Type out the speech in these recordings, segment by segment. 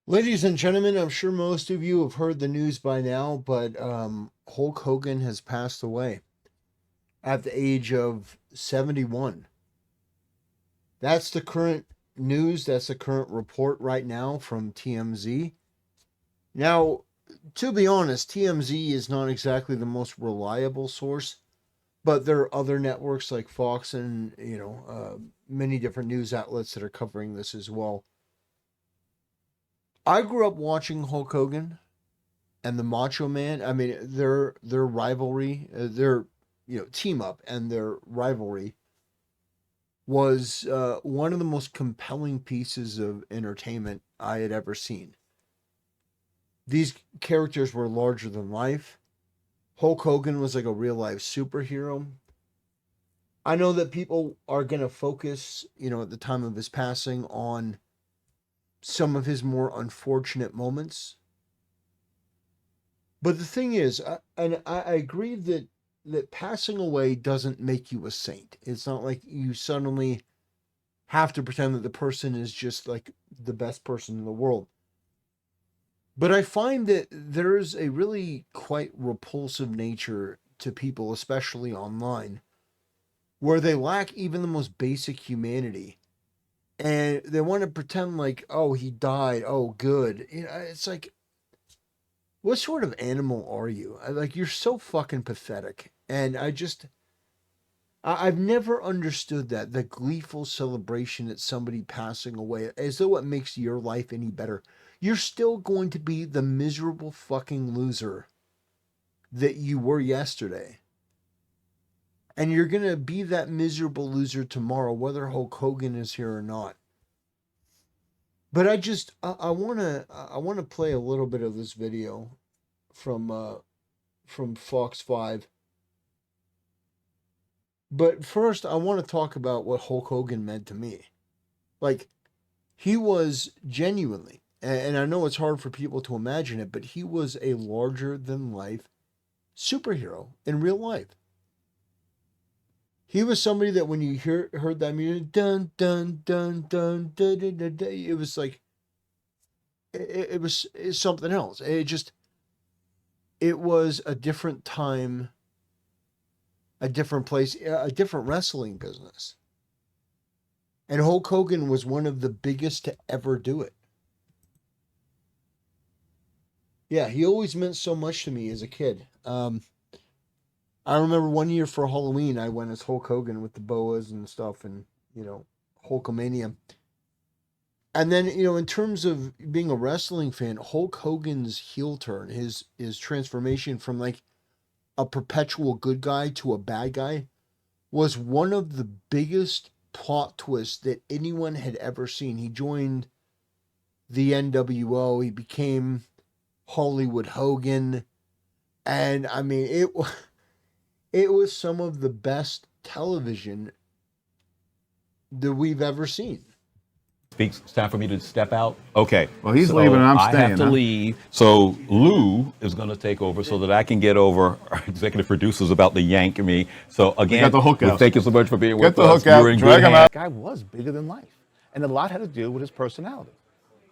Ladies and gentlemen, I'm sure most of you have heard the news by now, but Hulk Hogan has passed away at the age of 71. That's the current news. That's the current report right now from TMZ. Now, to be honest, TMZ is not exactly the most reliable source, but there are other networks like Fox and many different news outlets that are covering this as well. I grew up watching Hulk Hogan and the Macho Man. I mean, their rivalry, their team up, and their rivalry was one of the most compelling pieces of entertainment I had ever seen. These characters were larger than life. Hulk Hogan was like a real life superhero. I know that people are going to focus, at the time of his passing on some of his more unfortunate moments. But the thing is, I agree that passing away doesn't make you a saint. It's not like you suddenly have to pretend that the person is just like the best person in the world. But I find that there's a really quite repulsive nature to people, especially online, where they lack even the most basic humanity. And they want to pretend like, oh, he died. Oh, good. It's like, what sort of animal are you? Like, you're so fucking pathetic. And I've never understood that the gleeful celebration at somebody passing away, as though it makes your life any better. You're still going to be the miserable fucking loser that you were yesterday. And you're going to be that miserable loser tomorrow, whether Hulk Hogan is here or not. But I want to play a little bit of this video from Fox 5. But first, I want to talk about what Hulk Hogan meant to me. Like, he was genuinely, and I know it's hard for people to imagine it, but he was a larger than life superhero in real life. He was somebody that when you heard that music, dun dun dun dun dun dun, dun, dun, it was like it was something else. It was a different time, a different place, a different wrestling business. And Hulk Hogan was one of the biggest to ever do it. Yeah, he always meant so much to me as a kid. I remember one year for Halloween, I went as Hulk Hogan with the boas and stuff, and Hulkamania. And then, in terms of being a wrestling fan, Hulk Hogan's heel turn, his transformation from like a perpetual good guy to a bad guy, was one of the biggest plot twists that anyone had ever seen. He joined the NWO. He became Hollywood Hogan, and I mean it was some of the best television that we've ever seen. Speaks. It's time for me to step out. Okay. Well, he's leaving So and I'm I have staying, to huh? leave. So Lou is going to take over so that I can get over. Our executive producer's about to yank me. So We got again, the hook out. thank you so much for being Get with the us. hook out, You're in drag good him hands. out. Guy was bigger than life. And a lot had to do with his personality.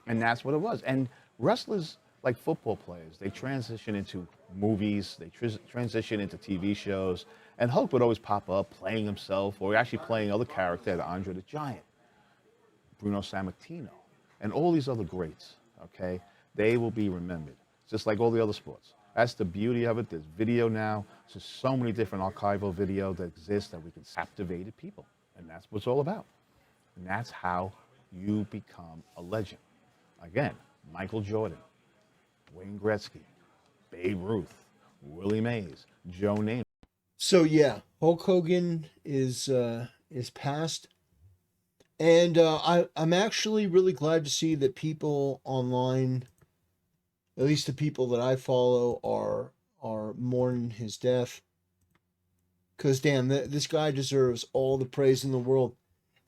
And that's what it was. And wrestlers, like football players, they transition into movies, they transition into TV shows. And Hulk would always pop up playing himself or actually playing other characters, Andre the Giant, Bruno Sammartino, and all these other greats, okay? They will be remembered, just like all the other sports. That's the beauty of it. There's video now. There's so many different archival video that exists that we can captivate people. And that's what it's all about. And that's how you become a legend. Again, Michael Jordan, Wayne Gretzky, Babe Ruth, Willie Mays, Joe Namath. So yeah, Hulk Hogan is passed, and I'm actually really glad to see that people online, at least the people that I follow, are mourning his death. Cause damn, this guy deserves all the praise in the world.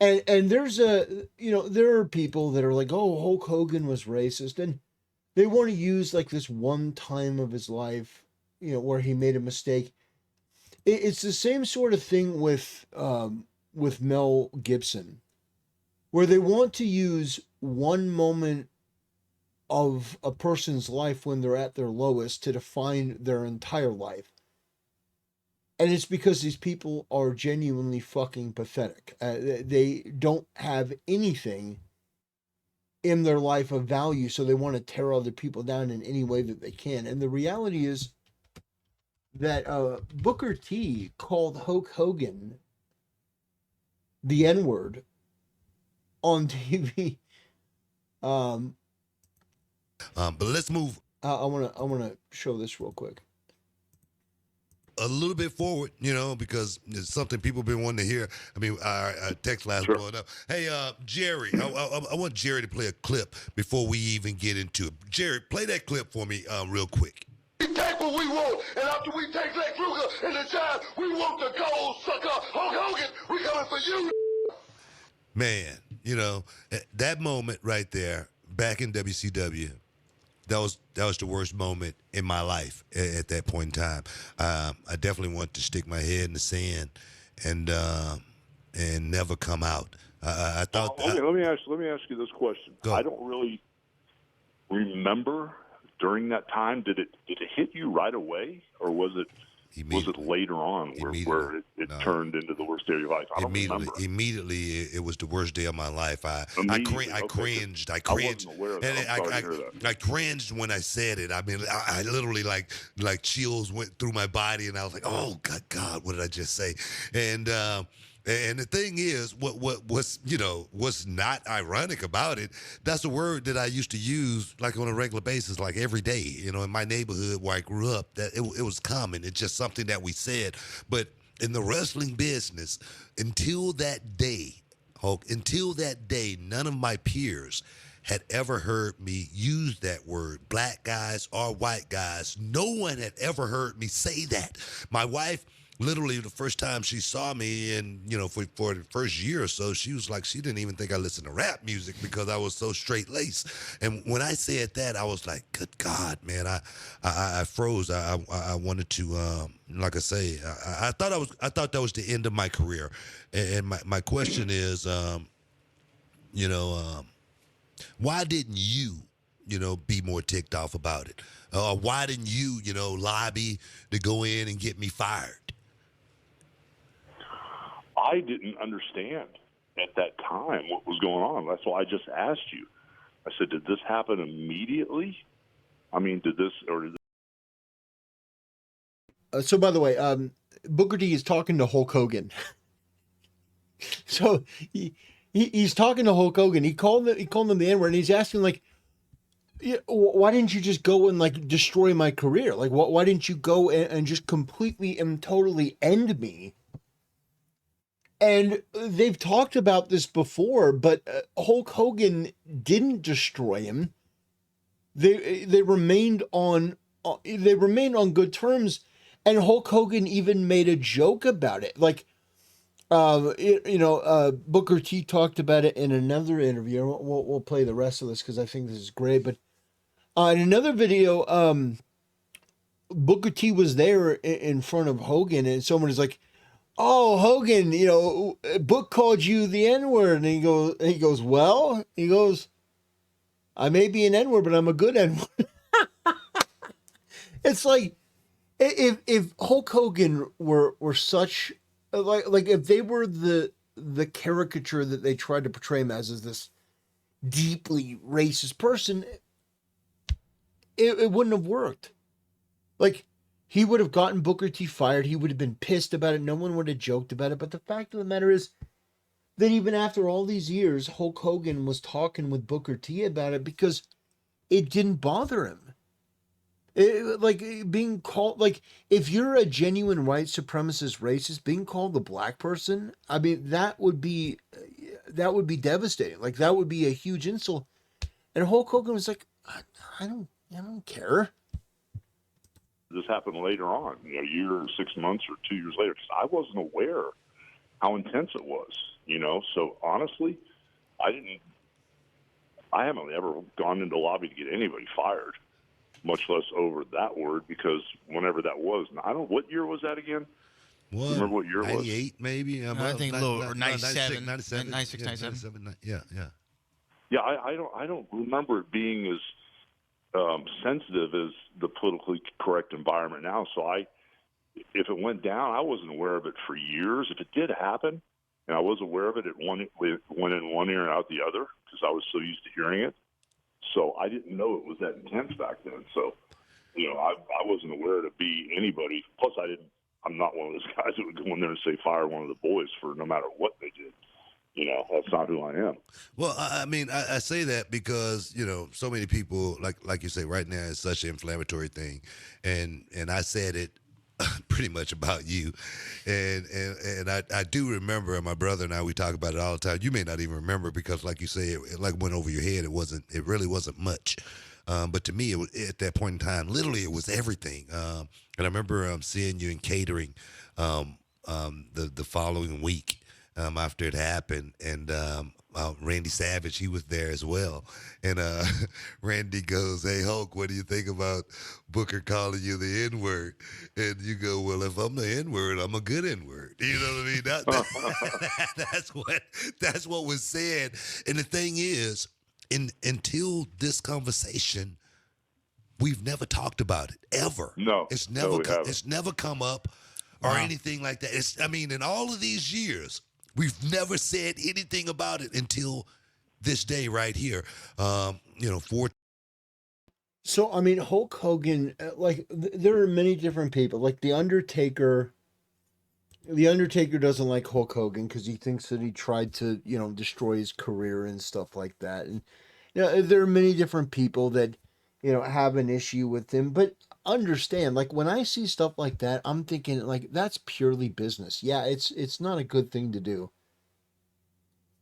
And there's there are people that are like, oh, Hulk Hogan was racist, and they want to use like this one time of his life, where he made a mistake. It's the same sort of thing with Mel Gibson, where they want to use one moment of a person's life when they're at their lowest to define their entire life. And it's because these people are genuinely fucking pathetic. They don't have anything in their life of value, so they want to tear other people down in any way that they can. And the reality is that Booker T called Hulk Hogan the N word on TV. But let's move I wanna show this real quick. a little bit forward, because it's something people have been wanting to hear. I mean, our text last blowing up. Hey, Jerry, I want Jerry to play a clip before we even get into it. Jerry, play that clip for me real quick. We take what we want, and after we take Lex Luger and the Giants, we want the gold sucker. Hulk Hogan, we coming for you. Man, that moment right there, back in WCW, that was the worst moment in my life at that point in time. I definitely want to stick my head in the sand and never come out. I thought. Let me ask you this question. Go. I don't really remember during that time. Did it hit you right away, or was it later on where it turned into the worst day of your life? I don't remember. Immediately, it was the worst day of my life. I cringed. I wasn't aware of that. I'm sorry to hear that. I cringed when I said it. I mean, I literally like chills went through my body, and I was like, "Oh God, what did I just say?" And the thing is, what's not ironic about it, that's a word that I used to use like on a regular basis, like every day, in my neighborhood where I grew up, that it was common. It's just something that we said. But in the wrestling business, until that day, Hulk, none of my peers had ever heard me use that word, black guys or white guys. No one had ever heard me say that. My wife, literally the first time she saw me, and for the first year or so, she was like, she didn't even think I listened to rap music because I was so straight laced. And when I said that, I was like, good God, man, I froze. I wanted to, like I say, I thought that was the end of my career. And my question is, why didn't you, be more ticked off about it? Why didn't you, lobby to go in and get me fired? I didn't understand at that time what was going on. That's why I just asked you. I said, did this happen immediately? I mean, did this? So, by the way, Booker T is talking to Hulk Hogan. So he's talking to Hulk Hogan. He called him the N-word, and he's asking, like, why didn't you just go and, like, destroy my career? Like, why didn't you go and just completely and totally end me? And they've talked about this before, but Hulk Hogan didn't destroy him. They remained on good terms, and Hulk Hogan even made a joke about it. Like, Booker T talked about it in another interview. We'll play the rest of this because I think this is great. But in another video, Booker T was there in front of Hogan, and someone is like, "Oh, Hogan, Book called you the N-word." And he goes, "Well," he goes, "I may be an N-word, but I'm a good N-word." It's like, if Hulk Hogan were such, like if they were the caricature that they tried to portray him as this deeply racist person, it wouldn't have worked. Like, he would have gotten Booker T fired. He would have been pissed about it. No one would have joked about it. But the fact of the matter is that even after all these years, Hulk Hogan was talking with Booker T about it because it didn't bother him. Like, being called, like, if you're a genuine white supremacist racist, being called a black person, I mean, that would be devastating. Like, that would be a huge insult. And Hulk Hogan was like, I don't care. This happened later on, a year or 6 months or 2 years later, because I wasn't aware how intense it was, So honestly, I haven't ever gone into lobby to get anybody fired, much less over that word, because whenever that was, what year was that again? What? Remember what year it was? 98 maybe? I think a little, or 97, 97, 96, 97. Yeah. Yeah, I don't remember it being as sensitive as the politically correct environment now. So if it went down, I wasn't aware of it for years. If it did happen, and I was aware of it, it went in one ear and out the other because I was so used to hearing it. So I didn't know it was that intense back then. So, I wasn't aware to be anybody. Plus, I'm not one of those guys that would go in there and say fire one of the boys for no matter what they did. That's not who I am. Well, I mean, I say that because, so many people, like you say, right now it's such an inflammatory thing. And I said it pretty much about you. And I do remember, and my brother and I, we talk about it all the time. You may not even remember because, like you say, it like went over your head. It really wasn't much. But to me, at that point in time, literally it was everything. And I remember seeing you in catering the following week after it happened. And Randy Savage, he was there as well. And Randy goes, "Hey, Hulk, what do you think about Booker calling you the N-word?" And you go, "Well, if I'm the N-word, I'm a good N-word." You know what I mean? That's what was said. And the thing is, until this conversation, we've never talked about it ever. No, it's never come up or anything like that. In all of these years, we've never said anything about it until this day right here. So, Hulk Hogan, there are many different people. Like The Undertaker doesn't like Hulk Hogan because he thinks that he tried to, destroy his career and stuff like that. And, there are many different people that, have an issue with him. But understand, like, when I see stuff like that, I'm thinking, like, that's purely business. Yeah, it's not a good thing to do.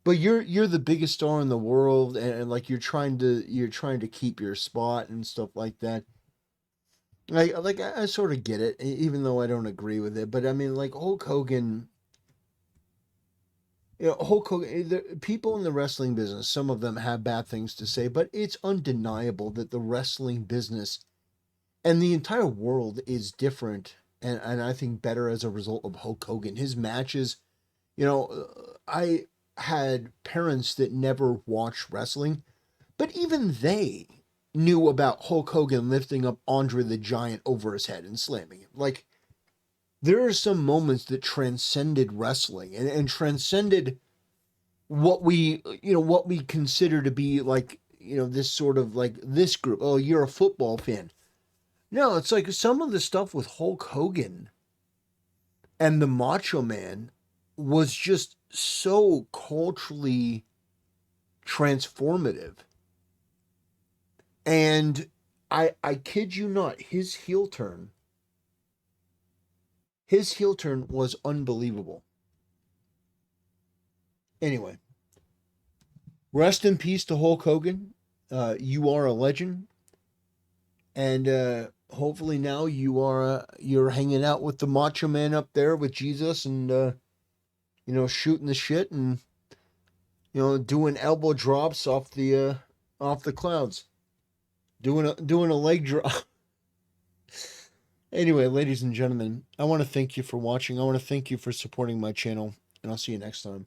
But you're the biggest star in the world, and like you're trying to keep your spot and stuff like that. I sort of get it, even though I don't agree with it. But like Hulk Hogan, the people in the wrestling business, some of them have bad things to say, but it's undeniable that the wrestling business and the entire world is different, and I think better as a result of Hulk Hogan. His matches, I had parents that never watched wrestling, but even they knew about Hulk Hogan lifting up Andre the Giant over his head and slamming him. Like, there are some moments that transcended wrestling and transcended what we consider to be like, this sort of like this group. Oh, you're a football fan. No, it's like some of the stuff with Hulk Hogan and the Macho Man was just so culturally transformative. And I kid you not, his heel turn was unbelievable. Anyway, rest in peace to Hulk Hogan. You are a legend. And hopefully now you're hanging out with the Macho Man up there with Jesus and shooting the shit and doing elbow drops off the clouds, doing a leg drop. Anyway, ladies and gentlemen, I want to thank you for watching. I want to thank you for supporting my channel, and I'll see you next time.